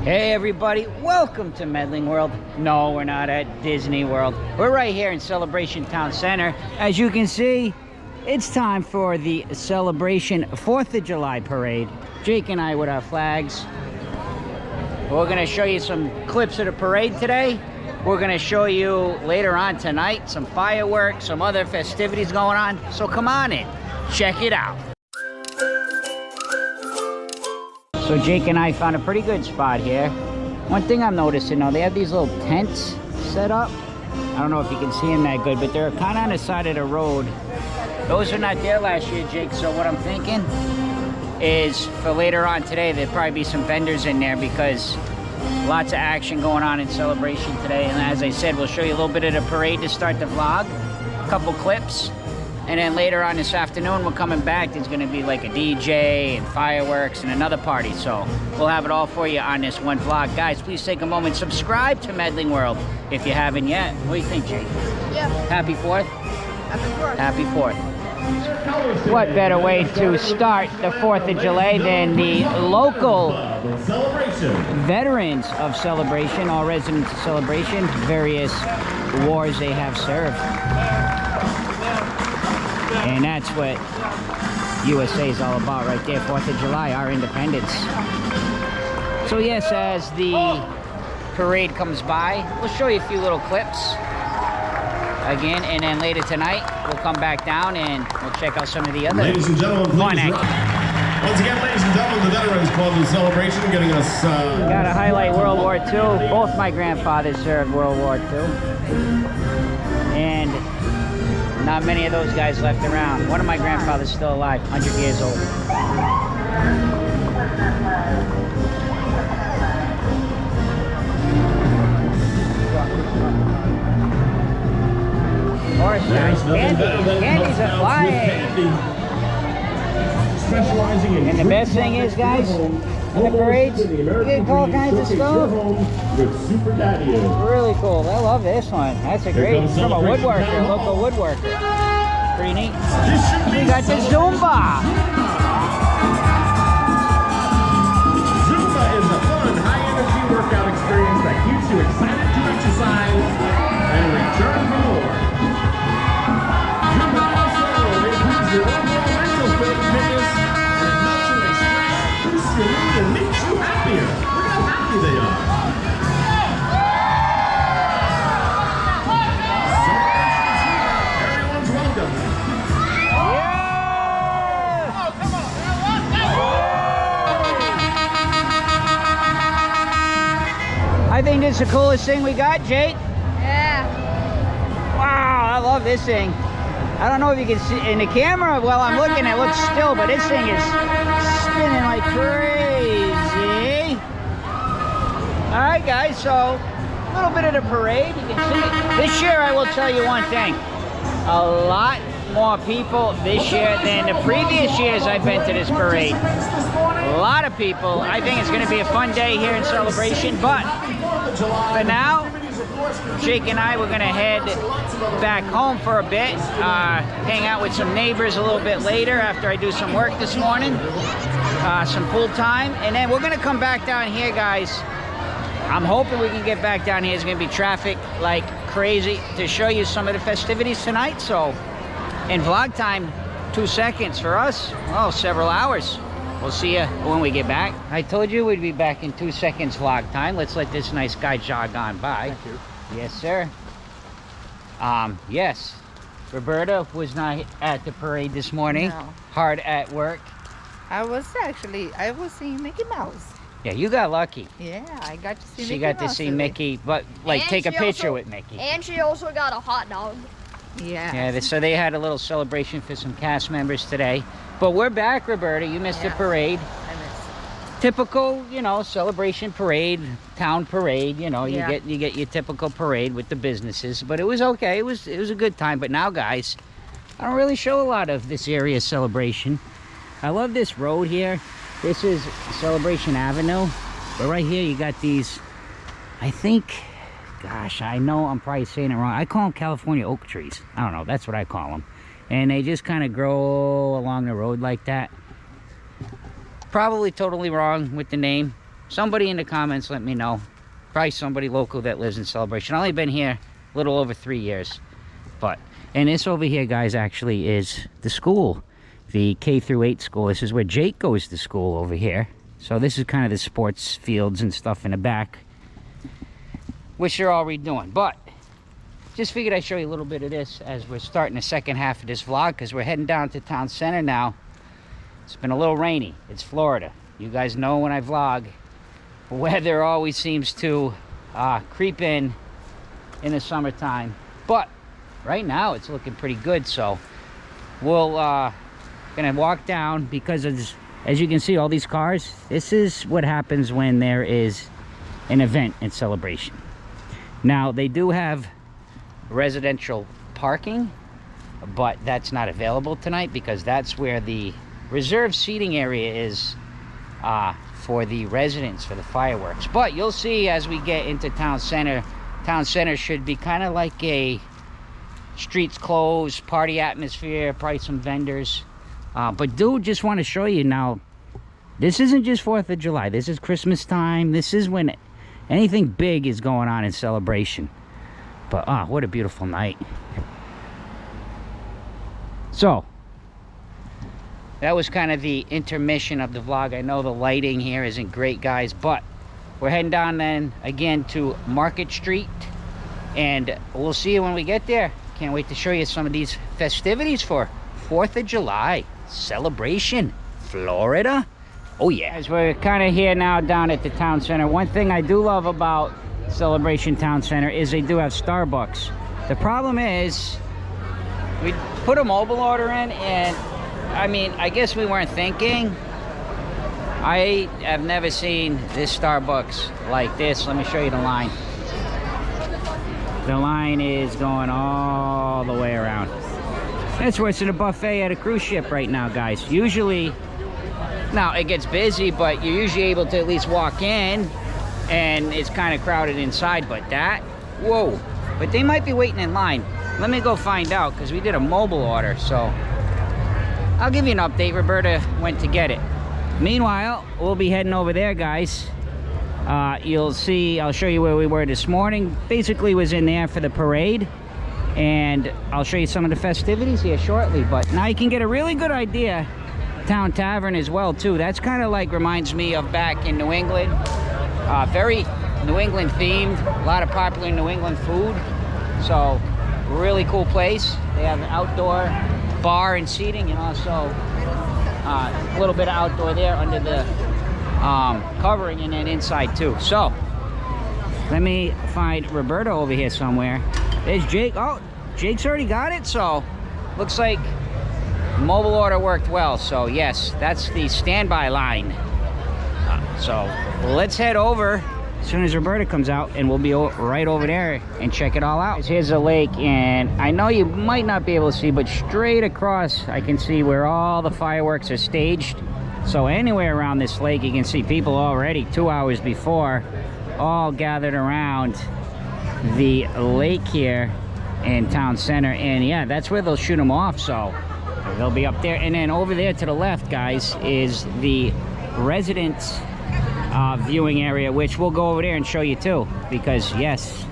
Hey everybody, welcome to Medling World. No, we're not at Disney World. We're right here in Celebration Town Center. As you can see, it's time for the Celebration 4th of July parade. Jake and I with our flags. We're gonna show you some clips of the parade today. We're gonna show you later on tonight some fireworks, some other festivities going on. So come on in, check it out. So Jake and I found a pretty good spot here. One thing I'm noticing though, they have these little tents set up. I don't know if you can see them that good, but they're kind of on the side of the road. Those are not there last year, Jake. So what I'm thinking is for later on today, there'll probably be some vendors in there because lots of action going on in Celebration today. And as I said, we'll show you a little bit of the parade to start the vlog, a couple clips. And then later on this afternoon, we're coming back. There's gonna be like a DJ and fireworks and another party. So we'll have it all for you on this one vlog. Guys, please take a moment, subscribe to Medling World if you haven't yet. What do you think, Jake? Yeah. Happy 4th? Happy 4th. Happy 4th. What better way to start the 4th of July than the local veterans of Celebration, all residents of Celebration, various wars they have served. And that's what USA is all about right there, 4th of July, our independence. So yes, as the parade comes by, we'll show you a few little clips again, and then later tonight, we'll come back down and we'll check out some of the other ladies and gentlemen, fun please once again, ladies and gentlemen, the Veterans Club of Celebration getting us... Got to highlight World War II. Both my grandfathers served World War II. And not many of those guys left around. One of my grandfathers still alive, 100 years old. Horse guys, candies are flying. And the best thing is, guys, in the parades, you get all kinds of stuff. Really cool. I love this one. That's a great, it's from a woodworker, local woodworker. Pretty neat. We got the Zumba. Zumba is a fun, high-energy workout experience that keeps you excited to exercise and return for more. Zumba also improves your overall mental fitness and it helps you express, boosts your mood, and makes you happier. Look how happy they are. Everyone's welcome. I think this is the coolest thing we got, Jake. Yeah. Wow, I love this thing. I don't know if you can see in the camera while I'm looking, it looks still, but this thing is spinning like crazy. All right, guys, so a little bit of the parade. You can see this year, I will tell you one thing. A lot more people this year than the previous years I've been to this parade. A lot of people. I think it's going to be a fun day here in Celebration, but for now, Jake and I, we're going to head back home for a bit, hang out with some neighbors a little bit later after I do some work this morning, some pool time, and then we're going to come back down here, guys. I'm hoping we can get back down here. There's going to be traffic like crazy to show you some of the festivities tonight. So in vlog time, 2 seconds for us, well, several hours. We'll see you when we get back. I told you we'd be back in 2 seconds vlog time. Let's let this nice guy jog on by. Thank you. Yes, sir. Yes, Roberta was not at the parade this morning. No. Hard at work. I was seeing Mickey Mouse. Yeah, you got lucky. Yeah, I got to see She Mickey got to Mouse see today. Mickey, but like And take a she picture also- with Mickey. And she also got a hot dog. Yeah. Yeah, so they had a little celebration for some cast members today. But we're back, Roberta. You missed the Yeah. parade. I missed. Typical, you know, celebration parade, town parade. You know, Yeah. you get your typical parade with the businesses. But it was okay. It was a good time. But now, guys, I don't really show a lot of this area celebration. I love this road here. This is Celebration Avenue. But right here, you got these, I think, gosh, I know I'm probably saying it wrong. I call them California oak trees. I don't know. That's what I call them. And they just kind of grow along the road like that. Probably totally wrong with the name. somebody in the comments let me know. Probably somebody local that lives in Celebration. I've only been here a little over 3 years. But, and this over here, guys, actually is the school. The K through 8 school. This is where Jake goes to school over here. So this is kind of the sports fields and stuff in the back, which they're all redoing. But just figured I'd show you a little bit of this as we're starting the second half of this vlog, because we're heading down to town center now. It's been a little rainy. It's Florida. You guys know when I vlog, weather always seems to creep in the summertime. But right now it's looking pretty good. So we'll gonna walk down, because as you can see, all these cars. This is what happens when there is an event in Celebration. Now they do have residential parking, but that's not available tonight, because that's where the reserved seating area is for the residents for the fireworks. But you'll see as we get into town center should be kind of like a streets closed party atmosphere, probably some vendors. But dude, just want to show you now, this isn't just 4th of July. This is Christmas time. This is when anything big is going on in Celebration. But what a beautiful night. So that was kind of the intermission of the vlog. I know the lighting here isn't great, guys, but we're heading down then again to Market Street, and we'll see you when we get there. Can't wait to show you some of these festivities for 4th of July Celebration, Florida. Oh yeah. Guys, we're kind of here now down at the town center. One thing I do love about Celebration Town Center is they do have Starbucks. The problem is we put a mobile order in, and I mean, I guess we weren't thinking. I have never seen this Starbucks like this. Let me show you the line. The line is going all the way around. That's worse than a buffet at a cruise ship right now, guys. Usually, now it gets busy, but you're usually able to at least walk in, and it's kind of crowded inside. But that, whoa. But they might be waiting in line. Let me go find out, because we did a mobile order, so I'll give you an update. Roberta went to get it. Meanwhile, we'll be heading over there, guys. You'll see, I'll show you where we were this morning. Basically was in there for the parade, and I'll show you some of the festivities here shortly. But now you can get a really good idea. Town Tavern as well too. That's kind of like reminds me of back in New England. Very New England themed, a lot of popular New England food. So really cool place. They have an outdoor bar and seating, and also a little bit of outdoor there under the covering, and then inside too. So let me find Roberta over here somewhere. There's Jake. Oh, Jake's already got it. So looks like mobile order worked well. So yes, that's the standby line. So let's head over as soon as Roberta comes out, and we'll be right over there and check it all out. Here's a lake, and I know you might not be able to see, but straight across I can see where all the fireworks are staged. So anywhere around this lake you can see people already 2 hours before, all gathered around the lake here in town center. And yeah, that's where they'll shoot them off. So they'll be up there, and then over there to the left, guys, is the residents viewing area, which we'll go over there and show you too, because yes,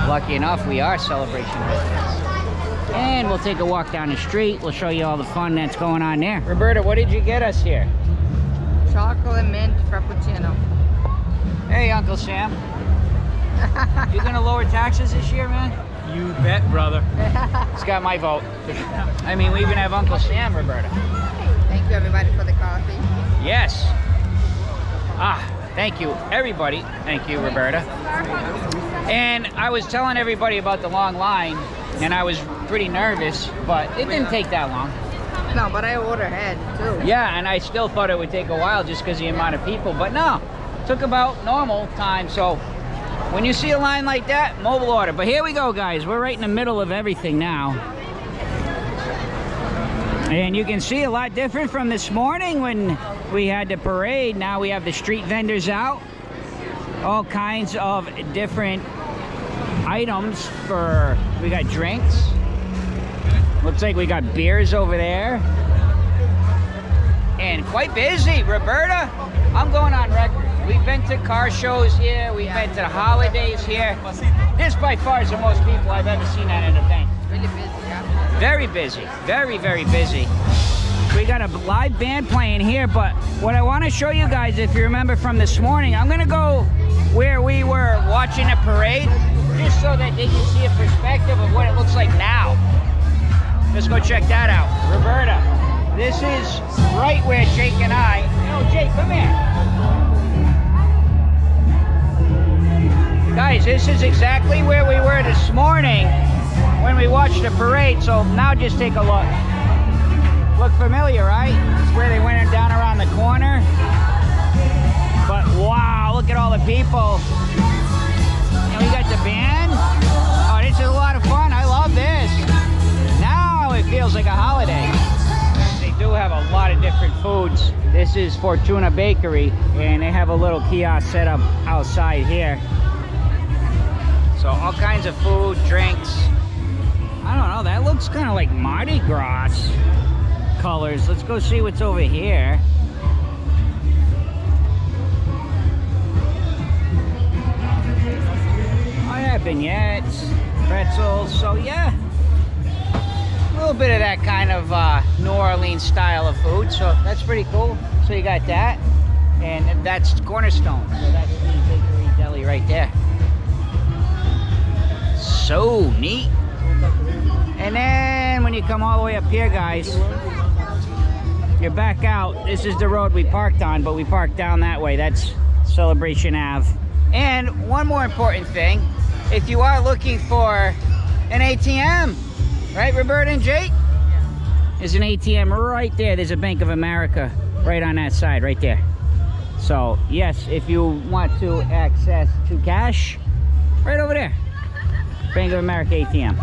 lucky enough we are Celebration residents. And we'll take a walk down the street. We'll show you all the fun that's going on there. Roberta, what did you get us here? Chocolate mint frappuccino. Hey, Uncle Sam. You gonna lower taxes this year, man? You bet, brother. It's got my vote. I mean, we even have Uncle Sam, Roberta. Thank you, everybody, for the coffee. Yes. Thank you, everybody. Thank you, Roberta. And I was telling everybody about the long line, and I was pretty nervous, but it didn't take that long. No, but I ordered ahead, too. Yeah, and I still thought it would take a while just because of the amount of people, but no, it took about normal time. So when you see a line like that, mobile order. But here we go, guys. We're right in the middle of everything now. And you can see a lot different from this morning when we had the parade. Now we have the street vendors out. All kinds of different items for, we got drinks. Looks like we got beers over there. And quite busy, Roberta. I'm going on record. We've been to car shows here. We've been to the holidays here. This by far is the most people I've ever seen at an event. Really busy, yeah. Very busy. Very, very busy. We got a live band playing here, but what I want to show you guys, if you remember from this morning, I'm going to go where we were watching a parade, just so that they can see a perspective of what it looks like now. Let's go check that out. Roberta, this is right where Jake and I... Oh, Jake, come here. Guys, this is exactly where we were this morning when we watched the parade, so now just take a look. Look familiar, right? It's where they went down around the corner. But wow, look at all the people. And we got the band. Oh, this is a lot of fun. I love this. Now it feels like a holiday. They do have a lot of different foods. This is Fortuna Bakery, and they have a little kiosk set up outside here. So all kinds of food, drinks. I don't know, that looks kind of like Mardi Gras colors. Let's go see what's over here. Oh yeah, vignettes, pretzels. So yeah, a little bit of that kind of New Orleans style of food. So that's pretty cool. So you got that, and that's Cornerstone. So that's the bakery deli right there. So neat. And then when you come all the way up here, guys, you're back out. This is the road we parked on, but we parked down that way. That's Celebration Ave. And one more important thing, if you are looking for an ATM, right, Roberta and Jake? There's an ATM right there. There's a Bank of America right on that side, right there. So, yes, if you want to access to cash, right over there. Bank of America ATM.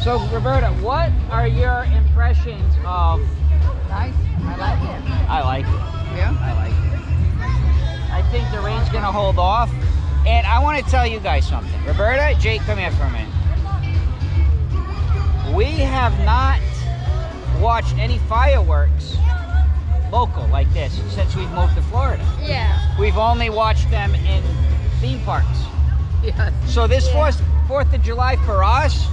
So, Roberta, what are your impressions of... Nice. I like it. I like it. Yeah? I like it. I think the rain's going to hold off. And I want to tell you guys something. Roberta, Jake, come here for a minute. We have not watched any fireworks local like this since we've moved to Florida. Yeah. We've only watched them in theme parks. Yes. So this 4th of July for us,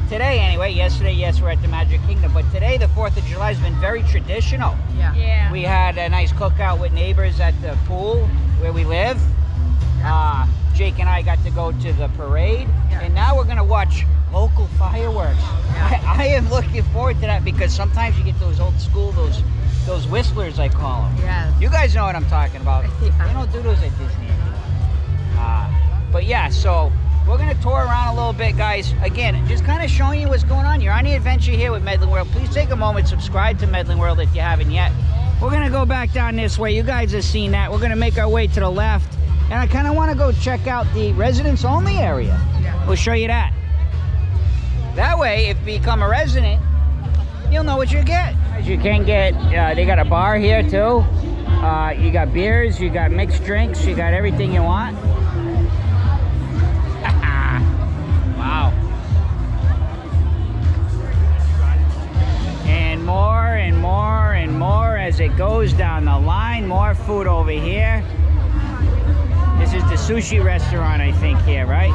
today anyway, yesterday, yes, we're at the Magic Kingdom, but today the 4th of July has been very traditional. Yeah. Yeah. We had a nice cookout with neighbors at the pool where we live. Jake and I got to go to the parade, and now we're gonna watch local fireworks. Yeah. I am looking forward to that because sometimes you get those old school, those whistlers, I call them. Yes. You guys know what I'm talking about. Yeah. They don't do those at Disney. But yeah, so we're gonna tour around a little bit, guys. Again, just kind of showing you what's going on. You're on the adventure here with Medling World. Please take a moment, subscribe to Medling World if you haven't yet. We're gonna go back down this way. You guys have seen that. We're gonna make our way to the left. And I kind of want to go check out the residents only area. Yeah. We'll show you that. That way, if you become a resident, you'll know what you get. You can get, they got a bar here too. You got beers, you got mixed drinks, you got everything you want. Wow. And more and more and more as it goes down the line. More food over here. This is the sushi restaurant, I think, here, right?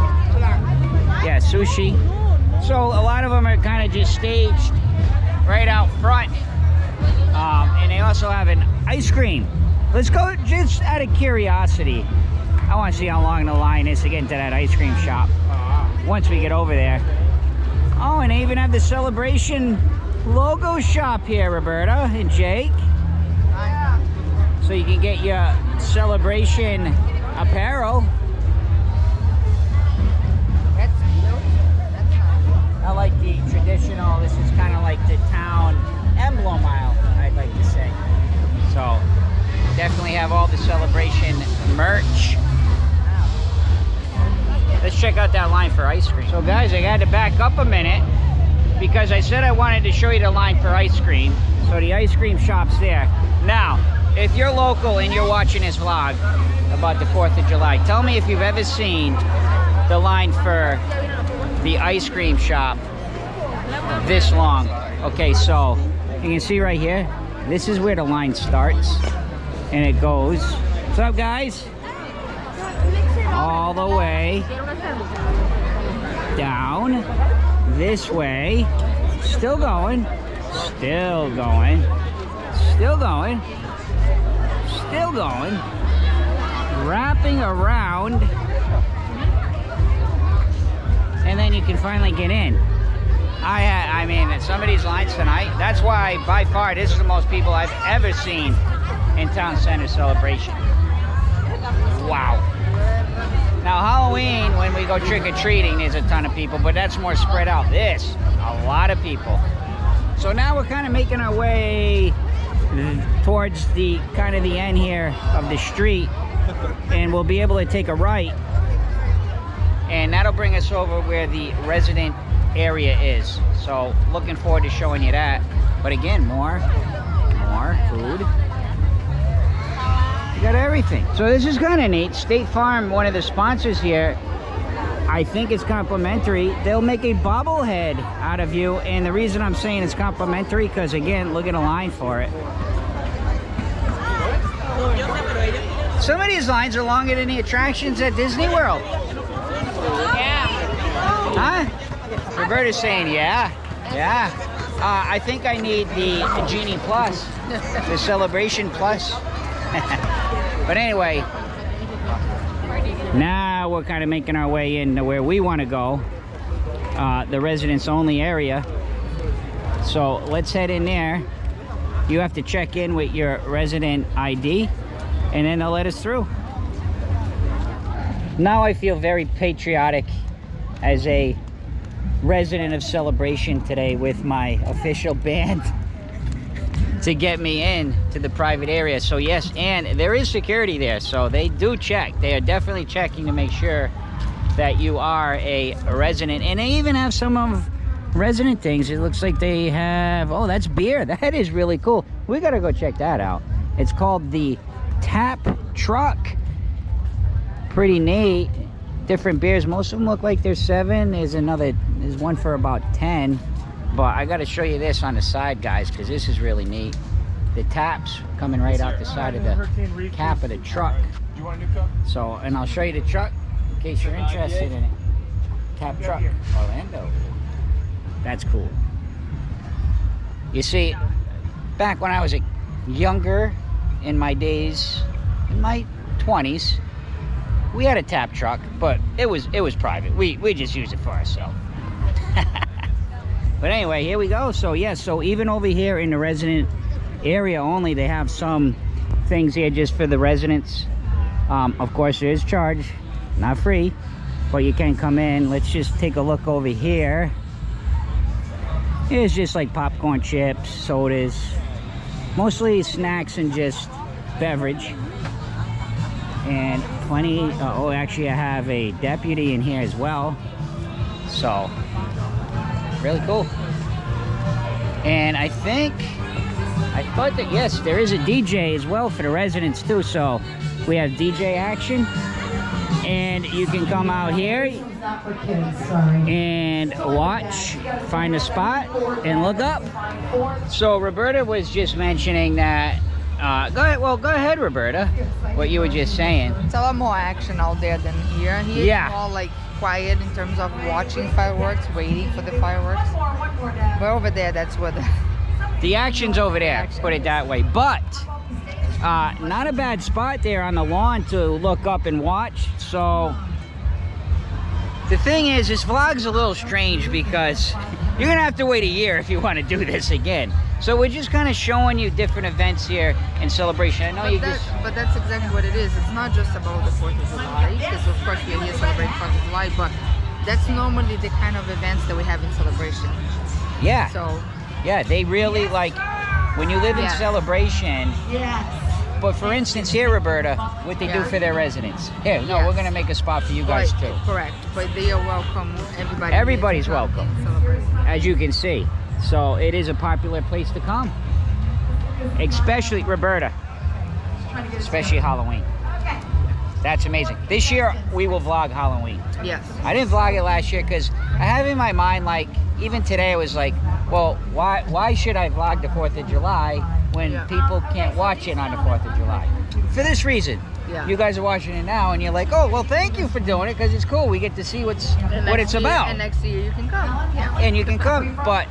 Yeah, sushi. So a lot of them are kind of just staged right out front. And they also have an ice cream. Let's go just out of curiosity. I want to see how long the line is to get into that ice cream shop once we get over there. Oh, and they even have the Celebration logo shop here, Roberta and Jake. So you can get your Celebration apparel. That's cute. That's nice. I like the traditional, this is kind of like the town emblem aisle, I'd like to say. So, definitely have all the Celebration merch. Let's check out that line for ice cream. So guys, I had to back up a minute because I said I wanted to show you the line for ice cream. So the ice cream shop's there. Now, if you're local and you're watching this vlog about the 4th of July, tell me if you've ever seen the line for the ice cream shop this long. Okay, so you can see right here, this is where the line starts. And it goes, what's up guys? All the way down this way. Still going. Still going. Still going. Still going. Wrapping around. And then you can finally get in. I mean, some of these lines tonight, that's why by far this is the most people I've ever seen in Town Center Celebration. Wow. Now Halloween, when we go trick-or-treating, there's a ton of people, but that's more spread out. This, a lot of people. So now we're kind of making our way towards the kind of the end here of the street, and we'll be able to take a right, and that'll bring us over where the resident area is. So looking forward to showing you that. But again, more food. You got everything. So this is kind of neat. State Farm, one of the sponsors here, I think it's complimentary. They'll make a bobblehead out of you, and the reason I'm saying it's complimentary because again, look at the line for it. Some of these lines are longer than the attractions at Disney World. Yeah. Huh? Roberta's saying yeah. I think I need the Genie Plus, the Celebration Plus. But anyway, now we're kind of making our way into where we want to go, the residents only area. So let's head in there. You have to check in with your resident ID, and then they'll let us through. Now I feel very patriotic as a resident of Celebration today with my official band to get me in to the private area. So yes, and there is security there, so they do check. They are definitely checking to make sure that you are a resident, and they even have some of resident things. It looks like they have, oh, that's beer. That is really cool. We gotta go check that out. It's called the Tap Truck. Pretty neat. Different beers. Most of them look like they're 7. There's one for about 10. But I got to show you this on the side, guys, because this is really neat. The taps coming right out the side of the cap of the truck. So, and I'll show you the truck in case you're interested in it. Tap Truck, Orlando. That's cool. You see, back when I was younger, in my days, in my 20s, we had a tap truck, but it was private. We just used it for ourselves. But anyway, here we go. So yeah, so even over here in the resident area only, they have some things here just for the residents. Of course, there is charge, not free, but you can come in. Let's just take a look over here. It's just like popcorn, chips, sodas, mostly snacks and just beverage. And plenty, oh, actually I have a deputy in here as well. So, really cool. And I thought that, yes, there is a DJ as well for the residents too. So, we have DJ action. And you can come out here and watch, find a spot, and look up. So, Roberta was just mentioning that, go ahead, Roberta, what you were just saying. It's a lot more action out there than here. Here it's more like quiet in terms of watching fireworks, waiting for the fireworks. But over there, that's what the action's over there, put it that way. But not a bad spot there on the lawn to look up and watch. So the thing is, this vlog's a little strange because you're gonna have to wait a year if you want to do this again. So we're just kind of showing you different events here in Celebration. I know but that's exactly what it is. It's not just about the 4th of July, because of course we are here celebrating 4th of July, but that's normally the kind of events that we have in Celebration. Yeah. So yeah, they really like when you live in Celebration. Yes. But for instance, here, Roberta, what they do for their residents. Here, no, we're gonna make a spot for you guys too. Correct. But they are welcome. Everybody's welcome, as you can see. So it is a popular place to come, especially Roberta, especially Halloween. That's amazing. This year we will vlog Halloween. Yes. I didn't vlog it last year because I have in my mind, like, even today I was like, well, why should I vlog the 4th of July when Yeah. people can't watch it on the 4th of July. For this reason. Yeah. You guys are watching it now and you're like, oh, well, thank you for doing it because it's cool. We get to see what it's about. And next year you can come. Yeah. And you can come. But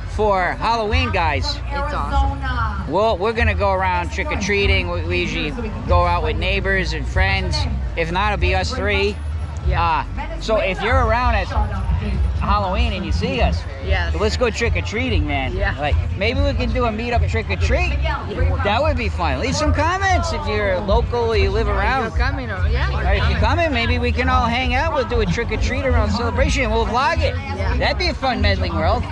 for Halloween, guys, It's awesome. we're going to go around trick-or-treating. We usually go out with neighbors and friends. If not, it'll be us three. Yeah. So if you're around at Halloween and you see us, Yes. let's go trick-or-treating, man. Yeah. Like, maybe we can do a meet-up trick-or-treat. That would be fun. Leave some comments if you're local or you live around. You're coming, or yeah. Or if you're coming, maybe we can all hang out. We'll do a trick-or-treat around Celebration and we'll vlog it. Yeah. That'd be a fun Medling World.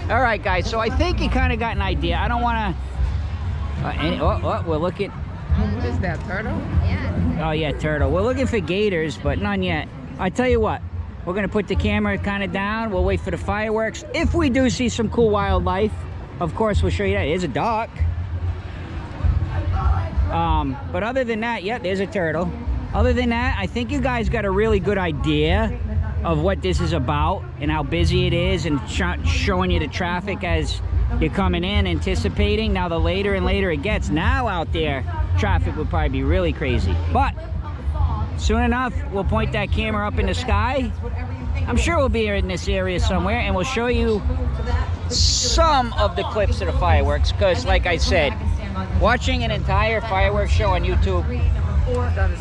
All right, guys. So I think you kind of got an idea. I don't want to... we're looking... What is that, turtle? Oh, yeah, turtle. We're looking for gators, but none yet. I tell you what. We're going to put the camera kind of down. We'll wait for the fireworks. If we do see some cool wildlife, of course, we'll show you that. There's a duck. But other than that, yeah, there's a turtle. Other than that, I think you guys got a really good idea of what this is about and how busy it is and showing you the traffic as you're coming in, anticipating. Now, the later and later it gets, now out there, traffic would probably be really crazy. But soon enough, we'll point that camera up in the sky. I'm sure we'll be in this area somewhere, and we'll show you some of the clips of the fireworks, because like I said, watching an entire fireworks show on YouTube,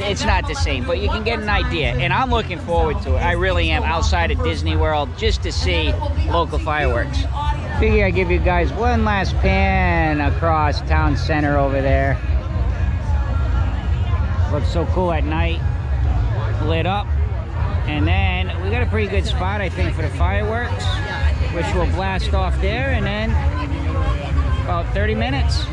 it's not the same, but you can get an idea, and I'm looking forward to it. I really am, outside of Disney World, just to see local fireworks. Figure I give you guys one last pan across town center over there. Looks so cool at night, lit up. And then we got a pretty good spot, I think, for the fireworks, which will blast off there, and then about 30 minutes.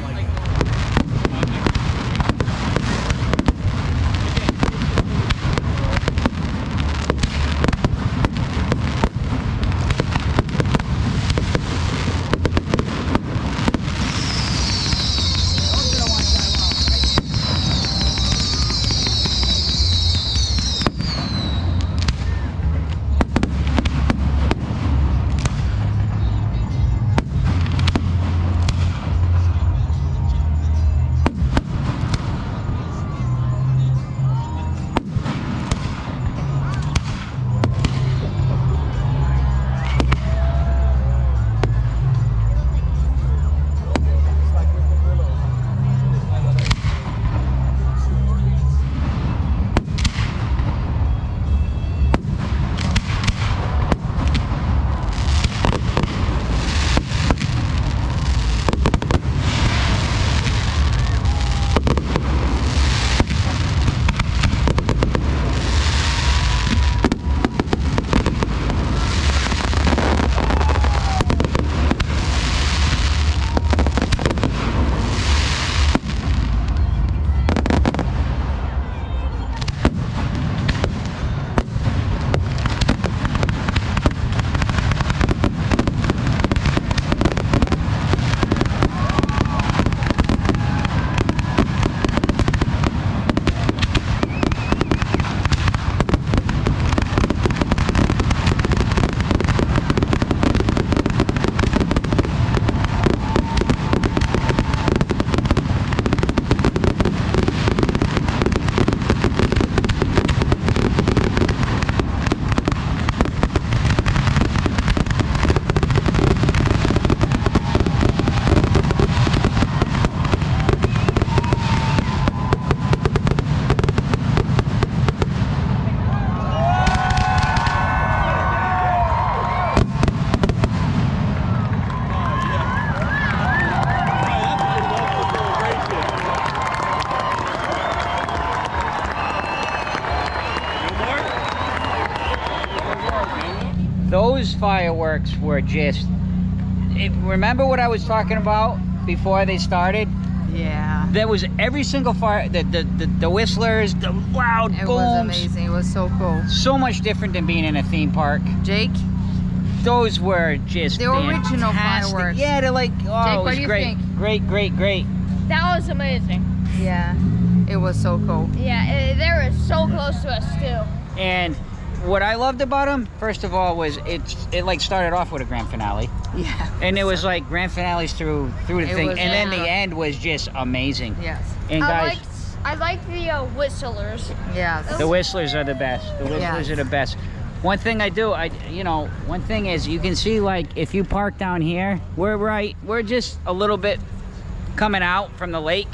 Those fireworks were just... remember what I was talking about before they started? Yeah. There was every single fire, the whistlers, the loud booms. It was amazing. It was so cool. So much different than being in a theme park. Jake? Those were just The original fantastic. fireworks. Yeah, they're like, oh, Jake, it what was do you great. think? Great. That was amazing. Yeah. It was so cool. Yeah, they were so close to us too. And what I loved about them, first of all, was it like started off with a grand finale. Yeah. And it was like grand finales through the thing, was, and then yeah. the end was just amazing. Yes. And guys, I like the whistlers. Yes. the whistlers are the best. The whistlers Yes. are the best. One thing I do, one thing is you can see, like, if you park down here, we're just a little bit coming out from the lake,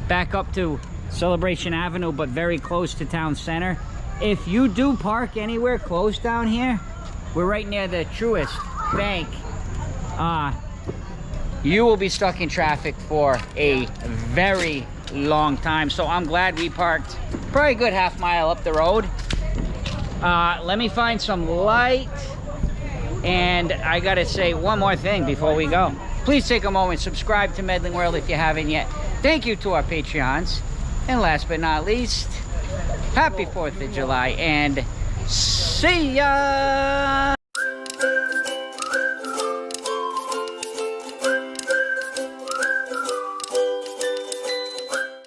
back up to Celebration Avenue, but very close to town center. If you do park anywhere close down here, we're right near the Truist Bank. You will be stuck in traffic for a very long time. So I'm glad we parked probably a good half mile up the road. Let me find some light. And I gotta say one more thing before we go. Please take a moment, subscribe to Medling World if you haven't yet. Thank you to our Patreons. And last but not least, happy 4th of July and see ya!